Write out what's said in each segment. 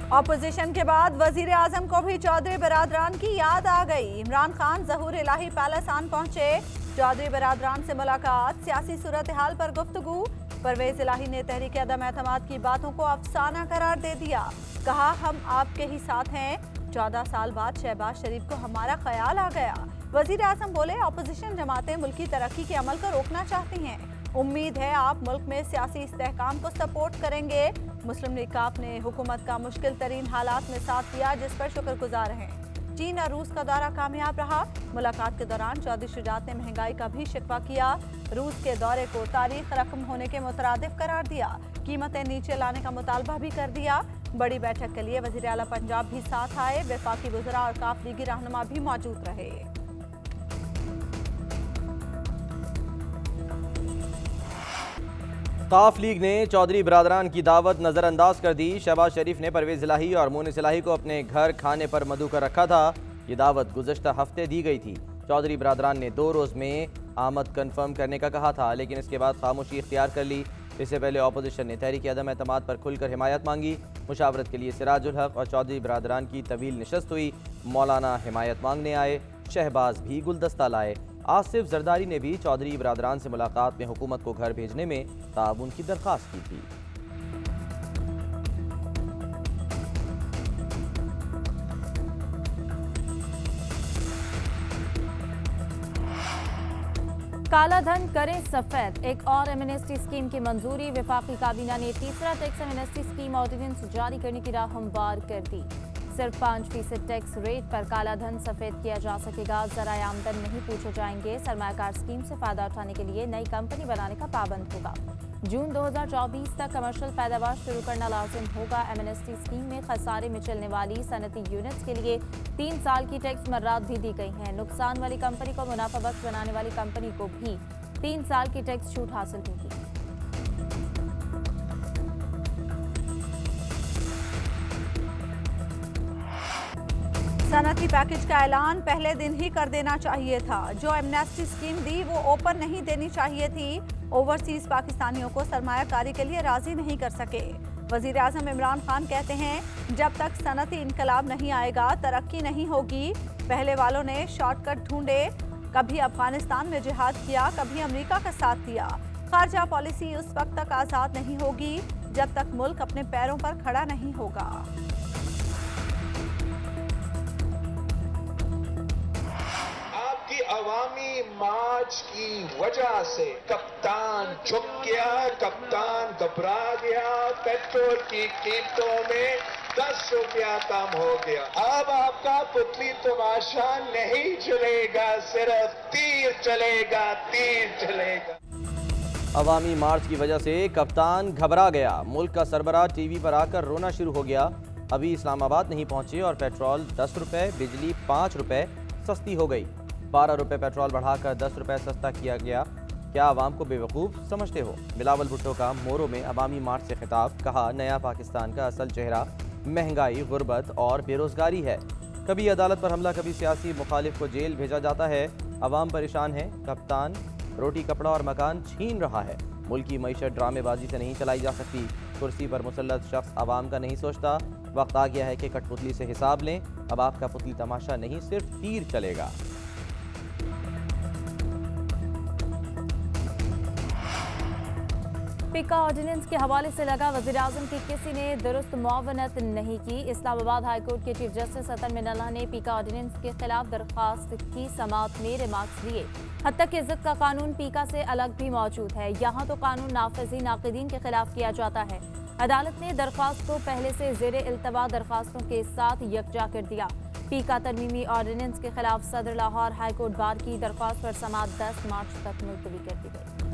Opposition के बाद वजीर आजम को भी चौधरी बिरादरान की याद आ गई। इमरान खान ज़हूर इलाही पैलेस आन पहुंचे। चौधरी बिरादरान से मुलाकात, सियासी सूरत हाल पर गुफ्तगू। परवेज इलाही ने तहरीक अदम एतमाद की बातों को अफसाना करार दे दिया। कहा, हम आपके ही साथ हैं। 14 साल बाद शहबाज शरीफ को हमारा ख्याल आ गया। वजीर आजम बोले, ऑपोजिशन जमातें मुल्क की तरक्की के अमल को रोकना चाहती हैं। उम्मीद है आप मुल्क में सियासी इस्तेहकाम को सपोर्ट करेंगे। मुस्लिम लीग काफ ने हुकूमत का मुश्किल तरीन हालात में साथ दिया, जिस पर शुक्रगुजार हैं। चीन और रूस का दौरा कामयाब रहा। मुलाकात के दौरान चौधरी शुजात ने महंगाई का भी शिकवा किया। रूस के दौरे को तारीख रकम होने के मुतरादिफ करार दिया। कीमतें नीचे लाने का मुतालबा भी कर दिया। बड़ी बैठक के लिए वज़ीर आला पंजाब भी साथ आए। वफाकी वज़रा और काफ लीगी रहनुमा भी मौजूद रहे। काफ लीग ने चौधरी बिरादरान की दावत नज़रअंदाज कर दी। शहबाज शरीफ ने परवेज इलाही और मोनिस इलाही को अपने घर खाने पर मदऊ कर रखा था। ये दावत गुज़श्ता हफ्ते दी गई थी। चौधरी बिरादरान ने 2 रोज़ में आमद कन्फर्म करने का कहा था, लेकिन इसके बाद खामोशी इख्तियार कर ली। इससे पहले अपोजिशन ने तहरीक अदम एतमाद पर खुलकर हिमायत मांगी। मुशावरत के लिए सिराजुल हक और चौधरी बिरादरान की तवील नशस्त हुई। मौलाना हिमायत मांगने आए। शहबाज भी गुलदस्ता लाए। आसिफ जरदारी ने भी चौधरी बिरादरान से मुलाकात में हुकूमत को घर भेजने में ताउन की दरख्वास्त की थी। काला धन करें सफेद, एक और एमनेस्टी स्कीम की मंजूरी। वफाकी काबीना ने तीसरा टैक्स एमनेस्टी स्कीम ऑर्डिनेंस जारी करने की राह हमवार कर दी। सिर्फ 5% टैक्स रेट पर काला धन सफेद किया जा सकेगा। ज़राए आमदन नहीं पूछे जाएंगे। सरमायाकार स्कीम से फायदा उठाने के लिए नई कंपनी बनाने का पाबंद होगा। जून 2024 तक कमर्शियल पैदावार शुरू करना लाजिम होगा। एमनेस्टी स्कीम में खसारे में चलने वाली सनती यूनिट्स के लिए 3 साल की टैक्स मर्रात भी दी गई हैं। नुकसान वाली कंपनी को मुनाफा बख्श बनाने वाली कंपनी को भी 3 साल की टैक्स छूट हासिल होगी। सनती पैकेज का ऐलान पहले दिन ही कर देना चाहिए था। जो एमनेस्टी स्कीम दी वो ओपन नहीं देनी चाहिए थी। ओवरसीज पाकिस्तानियों को सरमायाकारी के लिए राजी नहीं कर सके। वजीर आजम इमरान खान कहते हैं, जब तक सनती इनकलाब नहीं आएगा तरक्की नहीं होगी। पहले वालों ने शॉर्टकट ढूंढे, कभी अफगानिस्तान में जिहाद किया, कभी अमेरिका का साथ दिया। खारजा पॉलिसी उस वक्त तक आज़ाद नहीं होगी जब तक मुल्क अपने पैरों पर खड़ा नहीं होगा। अवामी मार्च की वजह से कप्तान झुक गया, कप्तान घबरा गया। पेट्रोल की कीमतों में 10 रुपया कम हो गया। अब आपका पुतली तमाशा नहीं चलेगा, सिर्फ तीर चलेगा, तीर चलेगा। अवामी मार्च की वजह से कप्तान घबरा गया। मुल्क का सरबराह टीवी पर आकर रोना शुरू हो गया। अभी इस्लामाबाद नहीं पहुंचे और पेट्रोल 10 रुपये, बिजली 5 रुपये सस्ती हो गई। 12 रुपये पेट्रोल बढ़ाकर 10 रुपये सस्ता किया गया। क्या आवाम को बेवकूफ़ समझते हो? बिलावल भुट्टो का मोरो में अवामी मार्च से खिताब। कहा, नया पाकिस्तान का असल चेहरा महंगाई, गुर्बत और बेरोज़गारी है। कभी अदालत पर हमला, कभी सियासी मुखालिफ को जेल भेजा जाता है। अवाम परेशान है। कप्तान रोटी, कपड़ा और मकान छीन रहा है। मुल्क की मईशत ड्रामेबाजी से नहीं चलाई जा सकती। कुर्सी पर मुसल्लत शख्स आवाम का नहीं सोचता। वक्त आ गया है कि कठपुतली से हिसाब लें। अब आपका पुतली तमाशा नहीं, सिर्फ तीर चलेगा। पीका ऑर्डिनेंस के हवाले से लगा, वज़ीर आज़म की किसी ने दुरुस्त मुआवनत नहीं की। इस्लामाबाद हाईकोर्ट के चीफ जस्टिस अतन मिनल्ला ने पीका ऑर्डिनेंस के खिलाफ दरख्वास्त की समाअत में रिमार्क्स दिए। हद तक इज्जत का कानून पीका से अलग भी मौजूद है। यहाँ तो कानून नाफिज़ी नाक़िदीन के खिलाफ किया जाता है। अदालत ने दरख्वास्त को पहले से ज़ेरे इल्तवा दरख्वास्तों के साथ यकजा कर दिया। पीका तरमीमी ऑर्डिनेंस के खिलाफ सदर लाहौर हाईकोर्ट बार की दरख्वास्त पर समाअत 10 मार्च तक मुलतवी कर दी गई।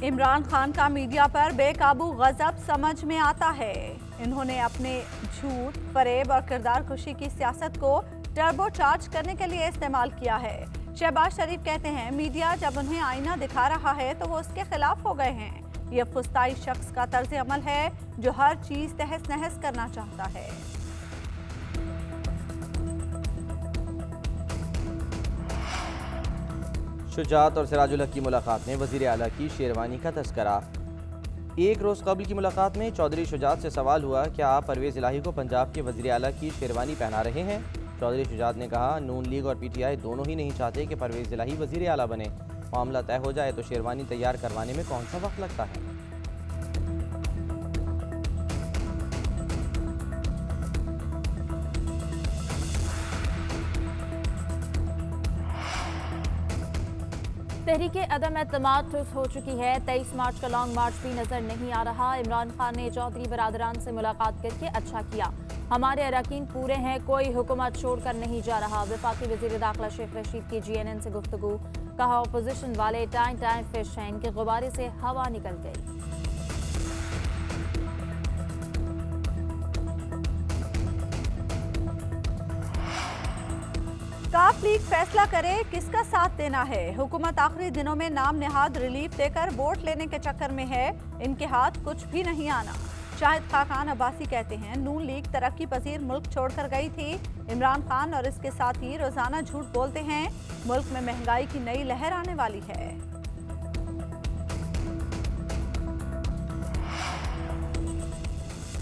इमरान खान का मीडिया पर बेकाबू गजब समझ में आता है। इन्होंने अपने झूठ, फरेब और किरदार कुशी की सियासत को टर्बो चार्ज करने के लिए इस्तेमाल किया है। शहबाज शरीफ कहते हैं, मीडिया जब उन्हें आईना दिखा रहा है तो वो उसके खिलाफ हो गए हैं। ये फुस्ताई शख्स का तर्ज अमल है जो हर चीज तहस नहस करना चाहता है। शुजात और सिराजुल हक की मुलाकात में वज़ीर आला की शेरवानी का तस्करा। एक रोज़ कबल की मुलाकात में चौधरी शुजात से सवाल हुआ, क्या आप परवेज़ इलाही को पंजाब के वज़ीर आला की शेरवानी पहना रहे हैं? चौधरी शुजात ने कहा, नून लीग और PTI दोनों ही नहीं चाहते कि परवेज़ इलाही वज़ीर आला बने। मामला तय हो जाए तो शेरवानी तैयार करवाने में कौन सा वक्त लगता है। तहरीके अदम एतमाद ठुस हो चुकी है। 23 मार्च का लॉन्ग मार्च भी नजर नहीं आ रहा। इमरान खान ने चौधरी बरादरान से मुलाकात करके अच्छा किया। हमारे अरकान पूरे हैं, कोई हुकूमत छोड़कर नहीं जा रहा। वफाकी वज़ीर दाखिला शेख रशीद की GNN से गुफ्तगू। कहा, अपोजिशन वाले टाइम टाइम फिश हैं, इनके गुब्बारे से हवा निकल गई। काफ लीग फैसला करे किसका साथ देना है। हुकूमत आखिरी दिनों में नाम निहाद रिलीफ देकर वोट लेने के चक्कर में है, इनके हाथ कुछ भी नहीं आना। शाहिद खान अब्बासी कहते हैं, नून लीग तरक्की पजीर मुल्क छोड़कर गई थी। इमरान खान और इसके साथी रोजाना झूठ बोलते हैं। मुल्क में महंगाई की नई लहर आने वाली है।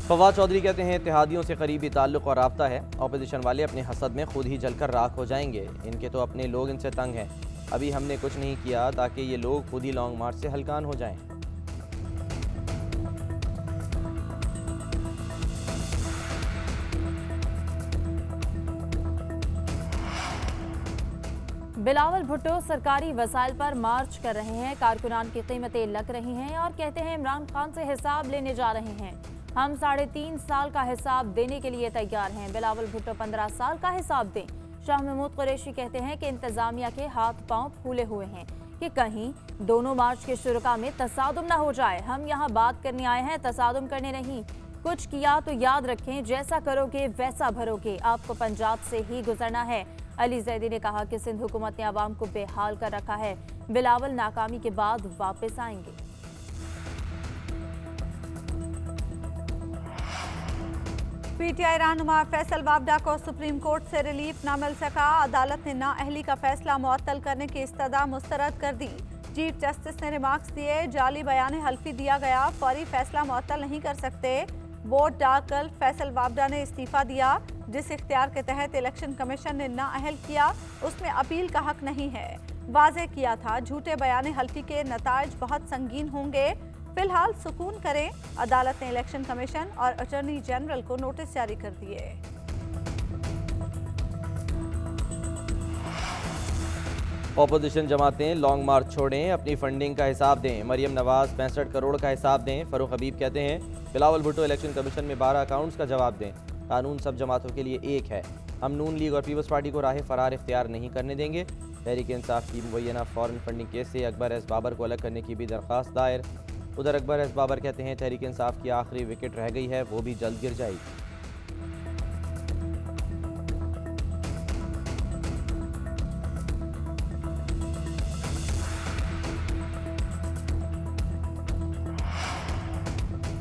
फवाद चौधरी कहते हैं, इत्तेहादियों से करीबी ताल्लुक और राब्ता है। अपोजिशन वाले अपने हसद में खुद ही जलकर राख हो जाएंगे। इनके तो अपने लोग इनसे तंग हैं। अभी हमने कुछ नहीं किया ताकि ये लोग खुद ही लॉन्ग मार्च से हलकान हो जाएं। बिलावल भुट्टो सरकारी वसाइल पर मार्च कर रहे हैं। कारकुनान की कीमतें लग रही हैं और कहते हैं, इमरान खान से हिसाब लेने जा रहे हैं। हम 3.5 साल का हिसाब देने के लिए तैयार हैं। बिलावल भुट्टो 15 साल का हिसाब दें। शाह महमूद कुरैशी कहते हैं कि इंतजामिया के हाथ पांव फूले हुए हैं कि कहीं दोनों मार्च के शुरुआ में तसादुम ना हो जाए। हम यहाँ बात करने आए हैं, तसादुम करने नहीं। कुछ किया तो याद रखें, जैसा करोगे वैसा भरोगे। आपको पंजाब से ही गुजरना है। अली जैदी ने कहा कि सिंध हुकूमत ने आवाम को बेहाल कर रखा है। बिलावल नाकामी के बाद वापस आएंगे। PTI रहनुमा फैसल वाबडा को सुप्रीम कोर्ट से रिलीफ न मिल सका। अदालत ने नाअहली का फैसला मुअत्तल करने की इस्तदा मुस्तरद कर दी। चीफ जस्टिस ने रिमार्क्स दिए, जाली बयान हल्फी दिया गया, फौरी फैसला मुअत्तल नहीं कर सकते। वोट डालकर फैसल वाबडा ने इस्तीफा दिया। जिस इख्तियार के तहत इलेक्शन कमीशन ने नाअहल किया उसमें अपील का हक नहीं है। वाज़ेह किया था, झूठे बयान हल्फी के नताइज बहुत संगीन होंगे। फिलहाल सुकून करें। अदालत ने इलेक्शन कमीशन और अटॉर्नी जनरल को नोटिस जारी कर दिए। अपोजिशन जमातें लॉन्ग मार्च छोड़ें, अपनी फंडिंग का हिसाब दें। मरियम नवाज 65 करोड़ का हिसाब दें। फरूख हबीब कहते हैं, बिलावल भुट्टो इलेक्शन कमीशन में 12 अकाउंट्स का जवाब दें। कानून सब जमातों के लिए एक है। हम नून लीग और पीपल्स पार्टी को राह फरार इख्तियार नहीं करने देंगे। तहरीक इंसाफ की मुबैना फॉरेन फंडिंग केस से अकबर एस बाबर को अलग करने की भी दरख्वास्त दायर। उधर अकबर एस बाबर कहते हैं, तहरीक इंसाफ की आखिरी विकेट रह गई है, वो भी जल्द गिर जाएगी।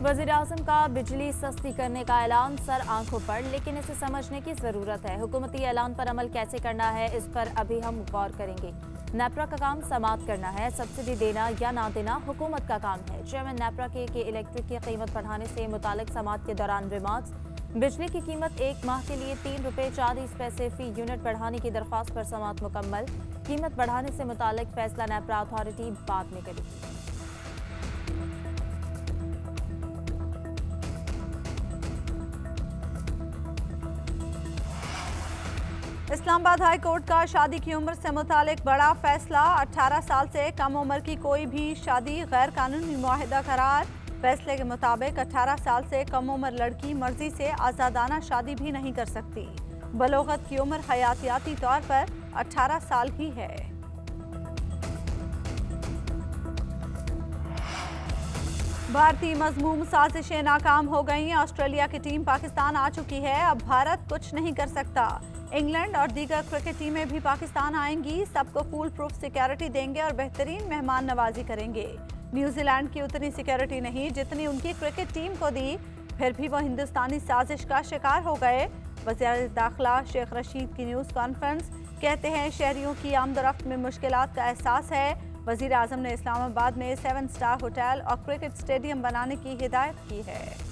वज़ीर आज़म का बिजली सस्ती करने का ऐलान सर आंखों पर, लेकिन इसे समझने की ज़रूरत है। हुकूमती ऐलान पर अमल कैसे करना है, इस पर अभी हम गौर करेंगे। नेपरा का काम समाप्त करना है, सब्सिडी देना या ना देना हुकूमत का काम है। चेयरमैन नेपरा के इलेक्ट्रिक की कीमत बढ़ाने से मुतालिक समाअत के दौरान रिमार्क्स। बिजली की कीमत 1 माह के लिए 3 रुपये 40 पैसे फी यूनिट बढ़ाने की दरख्वास्त पर समाअत मुकम्मल। कीमत बढ़ाने से मुतालिक फैसला नेपरा अथॉरिटी बाद में करेगी। इस्लामाबाद हाई कोर्ट का शादी की उम्र से मुतालिक बड़ा फैसला। 18 साल से कम उम्र की कोई भी शादी गैर कानूनी मुआहिदा करार। फैसले के मुताबिक 18 साल से कम उम्र लड़की मर्जी से आज़ादाना शादी भी नहीं कर सकती। बलोगत की उम्र हयातियाती तौर पर 18 साल ही है। भारतीय मजमूम साजिशें नाकाम हो गईं। ऑस्ट्रेलिया की टीम पाकिस्तान आ चुकी है। अब भारत कुछ नहीं कर सकता। इंग्लैंड और दीगर क्रिकेट टीमें भी पाकिस्तान आएंगी। सबको फुल प्रूफ सिक्योरिटी देंगे और बेहतरीन मेहमान नवाजी करेंगे। न्यूजीलैंड की उतनी सिक्योरिटी नहीं जितनी उनकी क्रिकेट टीम को दी, फिर भी वो हिंदुस्तानी साजिश का शिकार हो गए। वज़ीर दाखिला शेख रशीद की न्यूज़ कॉन्फ्रेंस। कहते हैं शहरियों की आमदोरफ्त में मुश्किलात का एहसास है। वजीर आजम ने इस्लामाबाद में 7 स्टार होटल और क्रिकेट स्टेडियम बनाने की हिदायत की है।